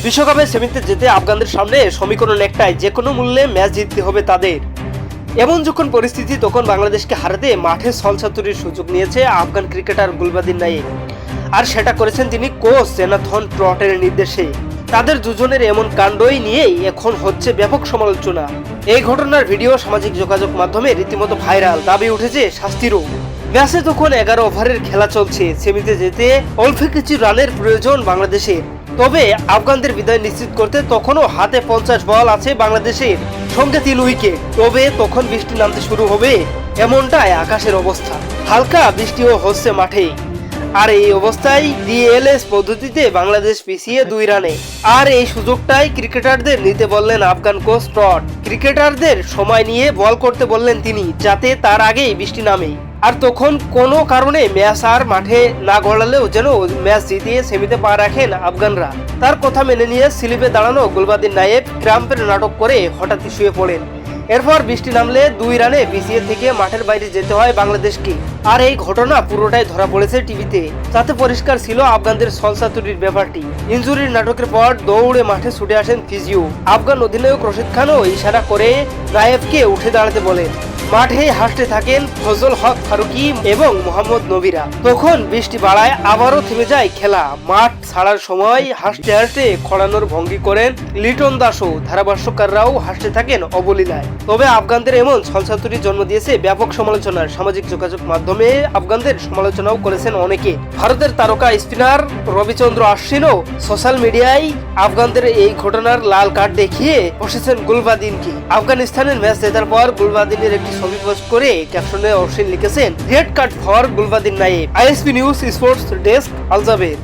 বিশ্বকাপে সেমিতে যেতে আফগানদের সামনে সমীকরণ একটাই, যে কোনো মূল্যে ম্যাচ জিততে হবে তাদের। এমন যখন পরিস্থিতি, তখন বাংলাদেশকে হারাতে মাঠে ছলচাতুরির সুযোগ নিয়েছে আফগান ক্রিকেটার গুলবাদিন নাইব, আর সেটা করেছেন তিনি কোচ জোনাথন ট্রটের নির্দেশে। তাদের দুজনের এমন কাণ্ডই নিয়েই এখন হচ্ছে ব্যাপক সমালোচনা। এই ঘটনার ভিডিও সামাজিক যোগাযোগ মাধ্যমে রীতিমতো ভাইরাল, দাবি উঠেছে শাস্তিরও। ম্যাচে তখন 11 ওভারের খেলা চলছে, সেমিতে যেতে অল্প কিছু রানের প্রয়োজন বাংলাদেশের। তবে আফগানদের বিদায় নিশ্চিত করতে তখনও হাতে 50 বল আছে বাংলাদেশের, সঙ্গে 3 উইকেট। তবে তখন বৃষ্টি নামতে শুরু হবে, এমনটাই আকাশের অবস্থা। হালকা বৃষ্টিও হচ্ছে মাঠে, আর এই অবস্থায় ডিএলএস পদ্ধতিতে বাংলাদেশ পিছিয়ে 2 রানে। আর এই সুযোগটাই ক্রিকেটারদের নিতে বললেন আফগান কোচ ট্রট। ক্রিকেটারদের সময় নিয়ে বল করতে বললেন তিনি, যাতে তার আগেই বৃষ্টি নামে। আর তখন কোনো কারণে ম্যাচ আর মাঠে না গড়ালেও যেন ম্যাচ জিতিয়ে সেমিতে পা রাখেন আফগানরা। তার কথা মেনে নিয়ে স্লিপে দাঁড়ানো গুলবাদিন নাইব ক্র্যাম্পের নাটক করে হঠাৎই শুয়ে পড়েন। এরপর বৃষ্টি নামলে 2 রানে পিছিয়ে থেকে মাঠের বাইরে যেতে হয় বাংলাদেশকে। আর এই ঘটনা পুরোটাই ধরা পড়েছে টিভিতে, তাতে পরিষ্কার ছিল আফগানদের ছলচাতুরির ব্যাপারটি। ইনজুরির নাটকের পর দৌড়ে মাঠে ছুটে আসেন ফিজিও। আফগান অধিনায়ক রশিদ খানও ইশারা করে নায়েবকে উঠে দাঁড়াতে বলেন। মাঠে হাসতে থাকেন ফজল হক ফারুকি এবং মোহাম্মদ নবীরা। তখন বৃষ্টি বাড়ায়, আবারও থেমে যায় খেলা। মাঠ ছাড়ার সময় হাসতে হাসতে খড়ানোর ভঙ্গি করেন লিটন দাসও। ধারাভাষ্যকাররাও হাসতে থাকেন অবলীলায়। তবে আফগানদের এমন ছলচাতুরি জন্ম দিয়েছে ব্যাপক সমালোচনার। সামাজিক যোগাযোগ মাধ্যমে আফগানদের সমালোচনাও করেছেন অনেকে। ভারতের তারকা স্পিনার রবিচন্দ্র আশ্বিনও সোশ্যাল মিডিয়ায় আফগানদের এই ঘটনার লাল কার্ড দেখিয়ে বসেছেন গুলবাদিনকে। আফগানিস্তানের ম্যাচ জেতার পর গুলবাদিনের একটি ছবি পোস্ট করে ক্যাপশনে অশ্বিন লিখেছেন, red card for Gulbadin Naib. ISP news sports desk, Al Jaber.